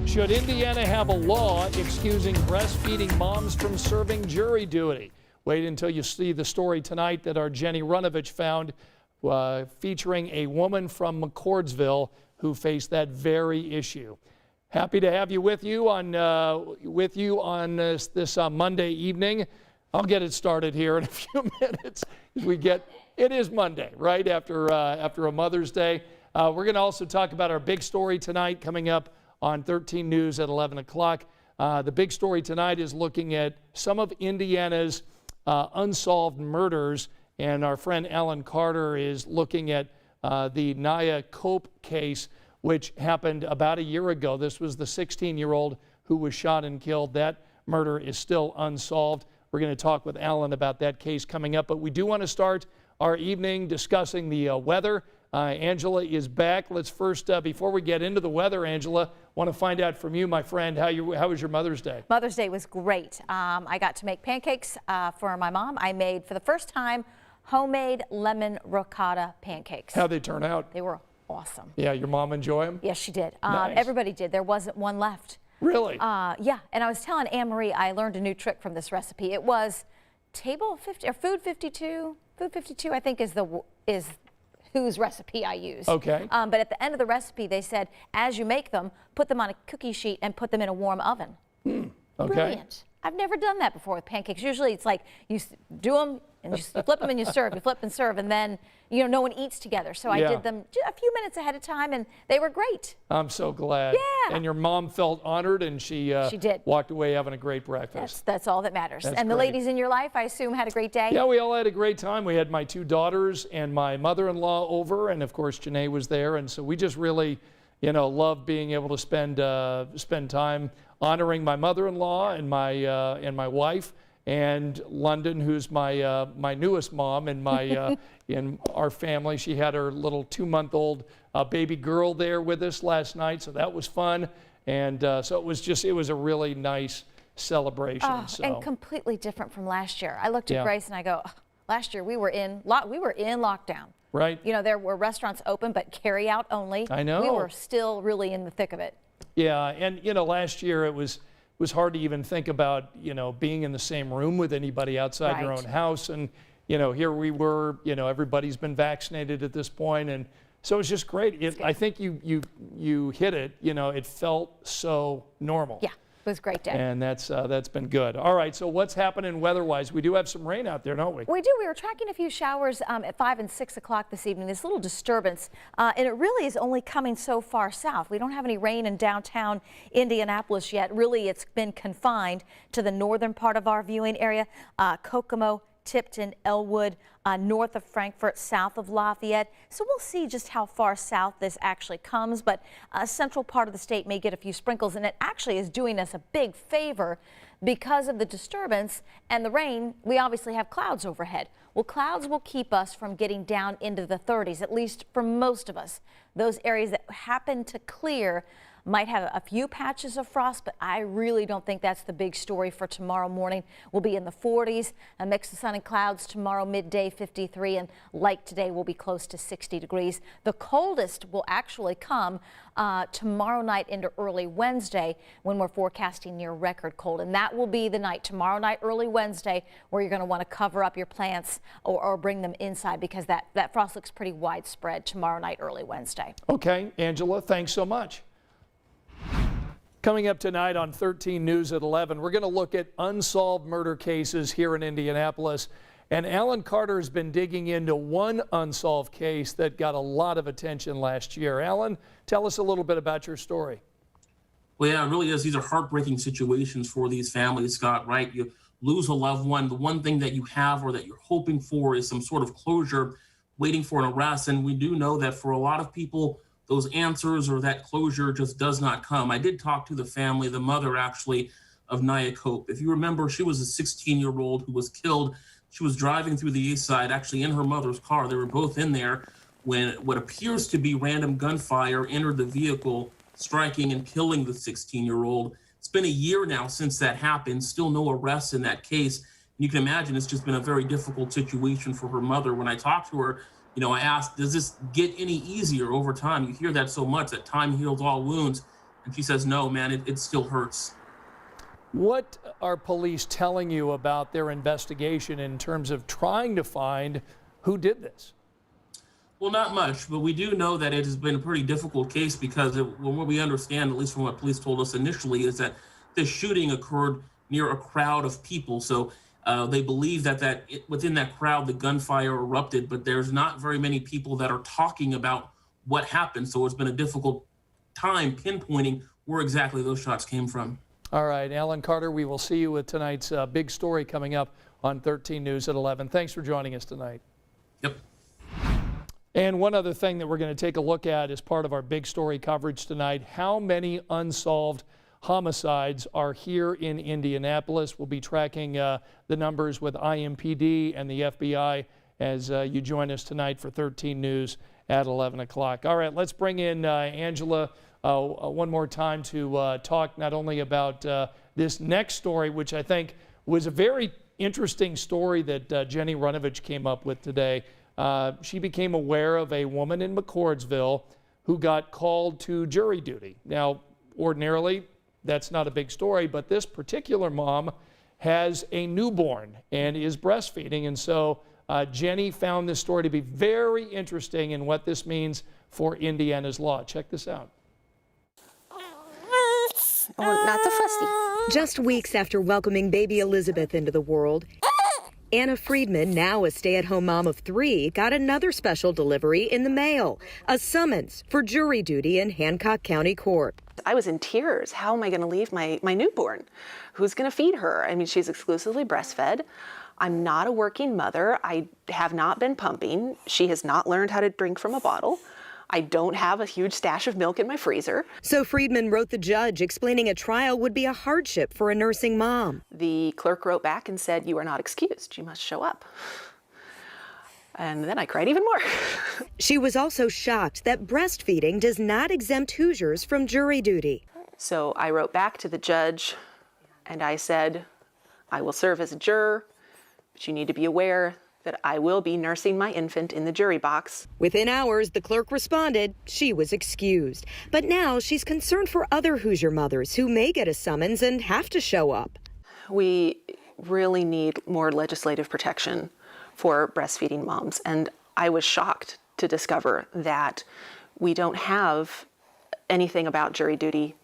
Should Indiana have a law excusing breastfeeding moms from serving jury duty? Wait until you see the story tonight that our Jenny Runovich found, featuring a woman from McCordsville who faced that very issue. Happy to have you with you on this Monday evening. I'll get it started here in a few minutes. It is Monday, right after a Mother's Day. We're going to also talk about our big story tonight coming up on 13 News at 11 o'clock. The big story tonight is looking at some of Indiana's unsolved murders, and our friend Alan Carter is looking at the Nya Cope case, which happened about a year ago. This was the 16-year-old who was shot and killed. That murder is still unsolved. We're going to talk with Alan about that case coming up, but we do want to start our evening discussing the weather. Angela is back. Let's first, before we get into the weather, Angela, want to find out from you, my friend, how was your Mother's Day? Mother's Day was great. I got to make pancakes for my mom. I made, for the first time, homemade lemon ricotta pancakes. How'd they turn out? They were awesome. Yeah, your mom enjoy them? Yes, she did. Nice. Everybody did. There wasn't one left. Really? Yeah, and I was telling Anne-Marie I learned a new trick from this recipe. It was table 50 or food 52. Food 52, I think, is whose recipe I used. Okay. But at the end of the recipe, they said, as you make them, put them on a cookie sheet and put them in a warm oven. Okay. Brilliant. I've never done that before with pancakes. Usually it's like you do them and you flip them and you serve. You flip and serve, and then no one eats together. So I did them a few minutes ahead of time, and they were great. I'm so glad. Yeah. And your mom felt honored, and she did. Walked away having a great breakfast. That's all that matters. That's and the ladies in your life, I assume, had a great day? Yeah, we all had a great time. We had my two daughters and my mother-in-law over, and of course Janae was there, and so we just really loved being able to spend time honoring my mother-in-law and my wife, and London, who's my newest mom in my in our family. She had her little 2-month-old baby girl there with us last night, so that was fun. And so it was a really nice celebration. And completely different from last year. I looked at Grace and I go, last year we were in lockdown. Right. There were restaurants open, but carry out only. I know. We were still really in the thick of it. Yeah, and last year it was hard to even think about being in the same room with anybody outside your own house, and here we were. Everybody's been vaccinated at this point, and so it was just great. I think you hit it. It felt so normal. Yeah. It was a great day. And that's been good. All right, so what's happening weather-wise? We do have some rain out there, don't we? We do. We were tracking a few showers at 5 and 6 o'clock this evening. This little disturbance, and it really is only coming so far south. We don't have any rain in downtown Indianapolis yet. Really, it's been confined to the northern part of our viewing area, Kokomo, Tipton, Elwood, north of Frankfort, south of Lafayette. So we'll see just how far south this actually comes, but a central part of the state may get a few sprinkles, and it actually is doing us a big favor because of the disturbance and the rain. We obviously have clouds overhead. Well, clouds will keep us from getting down into the 30s, at least for most of us. Those areas that happen to clear might have a few patches of frost, but I really don't think that's the big story for tomorrow morning. We'll be in the 40s, a mix of sun and clouds tomorrow midday, 53, and like today will be close to 60 degrees. The coldest will actually come tomorrow night into early Wednesday, when we're forecasting near record cold, and that will be the night, tomorrow night, early Wednesday, where you're going to want to cover up your plants or bring them inside, because that frost looks pretty widespread tomorrow night, early Wednesday. Okay, Angela, thanks so much. Coming up tonight on 13 News at 11, we're going to look at unsolved murder cases here in Indianapolis. And Alan Carter has been digging into one unsolved case that got a lot of attention last year. Alan, tell us a little bit about your story. Well, yeah, it really is. These are heartbreaking situations for these families, Scott, right? You lose a loved one. The one thing that you have or that you're hoping for is some sort of closure, waiting for an arrest. And we do know that for a lot of people, those answers or that closure just does not come. I did talk to the family, the mother actually, of Nya Cope. If you remember, she was a 16-year-old who was killed. She was driving through the east side, actually in her mother's car. They were both in there when what appears to be random gunfire entered the vehicle, striking and killing the 16-year-old. It's been a year now since that happened, still no arrests in that case. You can imagine it's just been a very difficult situation for her mother. When I talked to her, I asked, does this get any easier over time? You hear that so much, that time heals all wounds. And she says, no, man, it still hurts. What are police telling you about their investigation in terms of trying to find who did this? Well, not much, but we do know that it has been a pretty difficult case because what we understand, at least from what police told us initially, is that this shooting occurred near a crowd of people. So they believe that within that crowd, the gunfire erupted, but there's not very many people that are talking about what happened. So it's been a difficult time pinpointing where exactly those shots came from. All right, Alan Carter, we will see you with tonight's big story coming up on 13 News at 11. Thanks for joining us tonight. Yep. And one other thing that we're going to take a look at as part of our big story coverage tonight, how many unsolved homicides are here in Indianapolis. We'll be tracking the numbers with IMPD and the FBI as you join us tonight for 13 News at 11 o'clock. All right, let's bring in Angela one more time to talk not only about this next story, which I think was a very interesting story that Jenny Runovich came up with today. She became aware of a woman in McCordsville who got called to jury duty. Now, ordinarily, that's not a big story, but this particular mom has a newborn and is breastfeeding. And so Jenny found this story to be very interesting in what this means for Indiana's law. Check this out. Oh, not the fusty. Just weeks after welcoming baby Elizabeth into the world, Anna Friedman, now a stay-at-home mom of 3, got another special delivery in the mail, a summons for jury duty in Hancock County Court. I was in tears. How am I going to leave my newborn? Who's going to feed her? I mean, she's exclusively breastfed. I'm not a working mother. I have not been pumping. She has not learned how to drink from a bottle. I don't have a huge stash of milk in my freezer. So Friedman wrote the judge explaining a trial would be a hardship for a nursing mom. The clerk wrote back and said, "You are not excused. You must show up." And then I cried even more. She was also shocked that breastfeeding does not exempt Hoosiers from jury duty. So I wrote back to the judge and I said, "I will serve as a juror, but you need to be aware that I will be nursing my infant in the jury box." Within hours, the clerk responded she was excused. But now she's concerned for other Hoosier mothers who may get a summons and have to show up. We really need more legislative protection for breastfeeding moms. And I was shocked to discover that we don't have anything about jury duty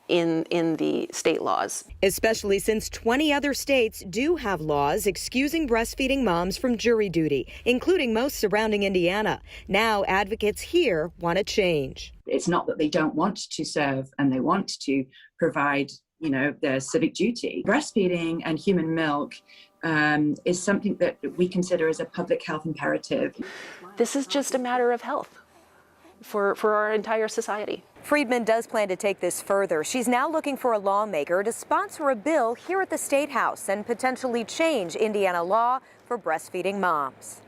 in the state laws. Especially since 20 other states do have laws excusing breastfeeding moms from jury duty, including most surrounding Indiana. Now advocates here want to change. It's not that they don't want to serve and they want to provide, their civic duty. Breastfeeding and human milk is something that we consider as a public health imperative. This is just a matter of health for our entire society. Friedman does plan to take this further. She's now looking for a lawmaker to sponsor a bill here at the State House and potentially change Indiana law for breastfeeding moms.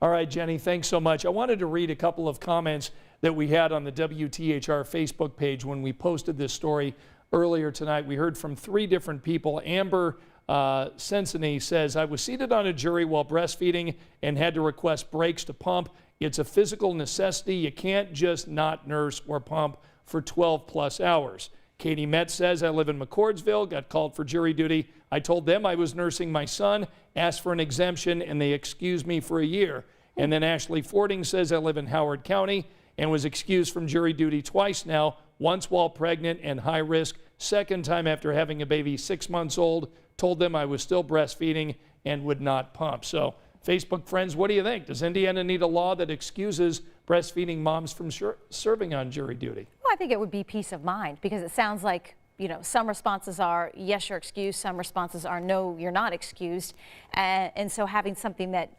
All right, Jenny, thanks so much. I wanted to read a couple of comments that we had on the WTHR Facebook page when we posted this story earlier tonight. We heard from 3 different people. Amber Sensini says, "I was seated on a jury while breastfeeding and had to request breaks to pump. It's a physical necessity. You can't just not nurse or pump for 12 plus hours." Katie Metz says, "I live in McCordsville, got called for jury duty. I told them I was nursing my son, asked for an exemption, and they excused me for a year." And then Ashley Fording says, "I live in Howard County and was excused from jury duty twice now, once while pregnant and high risk, second time after having a baby 6 months old. Told them I was still breastfeeding and would not pump." So Facebook friends, what do you think? Does Indiana need a law that excuses breastfeeding moms from serving on jury duty? Well, I think it would be peace of mind, because it sounds like, some responses are, yes, you're excused. Some responses are, no, you're not excused. And so having something that,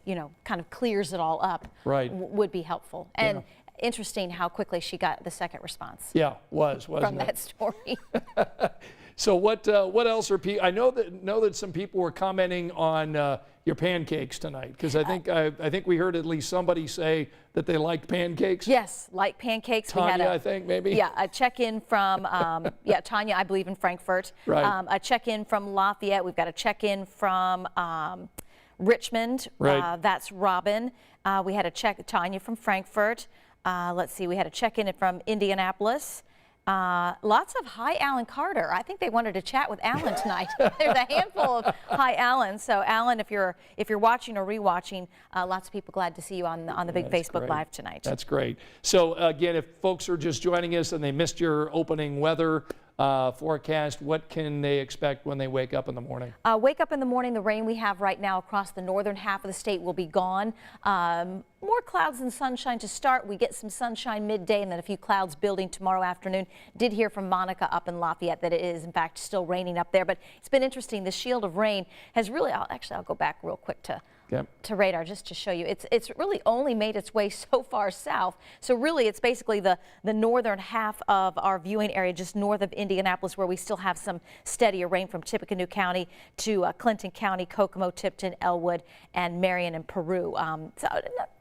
kind of clears it all up would be helpful. And interesting how quickly she got the second response. Yeah, wasn't from it? that story. So what else are people? I know that some people were commenting on your pancakes tonight, because I think we heard at least somebody say that they liked pancakes. Yes, like pancakes. Tanya, we had I think maybe. Yeah, a check-in from Tanya, I believe in Frankfurt. Right. A check-in from Lafayette. We've got a check-in from Richmond. Right. That's Robin. We had a Tanya from Frankfurt. Let's see, we had a check-in from Indianapolis. Lots of hi, Alan Carter. I think they wanted to chat with Alan tonight. There's a handful of hi, Alan. So Alan, if you're watching or rewatching, lots of people glad to see you on the big Facebook Live tonight. That's great. So again, if folks are just joining us and they missed your opening weather forecast, what can they expect when they wake up in the morning? Wake up in the morning, the rain we have right now across the northern half of the state will be gone. More clouds than sunshine to start. We get some sunshine midday and then a few clouds building tomorrow afternoon. Did hear from Monica up in Lafayette that it is in fact still raining up there, but it's been interesting. The shield of rain has really, I'll go back real quick to radar just to show you. It's really only made its way so far south. So really it's basically the northern half of our viewing area just north of Indianapolis where we still have some steadier rain from Tippecanoe County to Clinton County, Kokomo, Tipton, Elwood, and Marion and Peru. So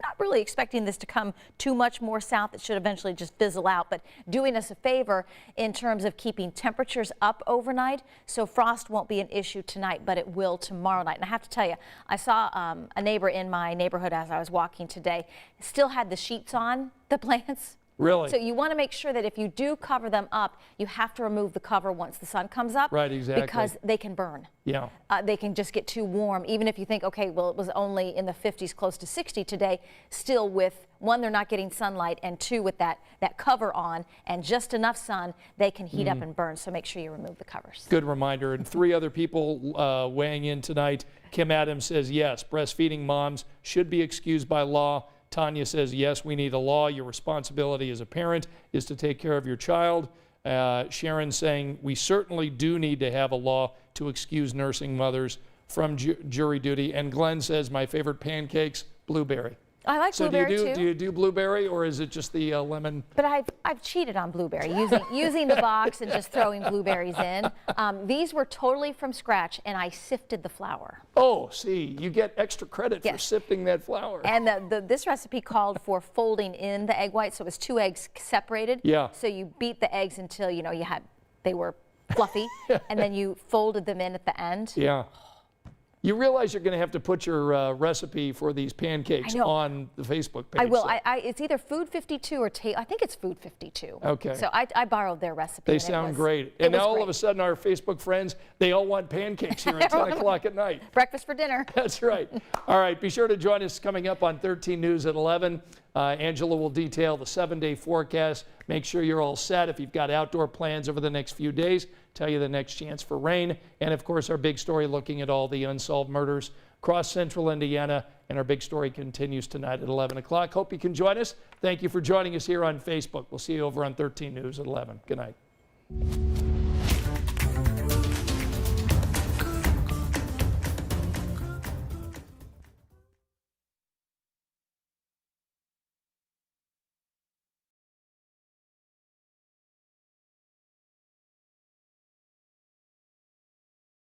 not really expecting this to come too much more south. It should eventually just fizzle out, but doing us a favor in terms of keeping temperatures up overnight. So frost won't be an issue tonight, but it will tomorrow night. And I have to tell you, I saw a neighbor in my neighborhood as I was walking today, still had the sheets on the plants. Really? So you want to make sure that if you do cover them up, you have to remove the cover once the sun comes up. Right, exactly. Because they can burn. Yeah. They can just get too warm. Even if you think, okay, well, it was only in the 50s, close to 60 today, still with, one, they're not getting sunlight, and two, with that cover on and just enough sun, they can heat up and burn. So make sure you remove the covers. Good reminder. And 3 other people weighing in tonight. Kim Adams says, yes, breastfeeding moms should be excused by law. Tanya says, yes, we need a law. Your responsibility as a parent is to take care of your child. Sharon saying, we certainly do need to have a law to excuse nursing mothers from jury duty. And Glenn says, my favorite pancakes, blueberry. I like blueberry too. Do you do blueberry, or is it just the lemon? But I've cheated on blueberry using the box and just throwing blueberries in. These were totally from scratch, and I sifted the flour. Oh, see, you get extra credit for sifting that flour. And this recipe called for folding in the egg whites, so it was 2 eggs separated. Yeah. So you beat the eggs until they were fluffy, and then you folded them in at the end. Yeah. You realize you're going to have to put your recipe for these pancakes on the Facebook page. I will. So. It's either Food 52 or I think it's Food 52. Okay. So I borrowed their recipe. They sound great. And now all of a sudden our Facebook friends, they all want pancakes here at 10 o'clock at night. Breakfast for dinner. That's right. All right. Be sure to join us coming up on 13 News at 11. Angela will detail the 7-day forecast. Make sure you're all set. If you've got outdoor plans over the next few days, tell you the next chance for rain. And of course, our big story looking at all the unsolved murders across central Indiana. And our big story continues tonight at 11 o'clock. Hope you can join us. Thank you for joining us here on Facebook. We'll see you over on 13 News at 11. Good night.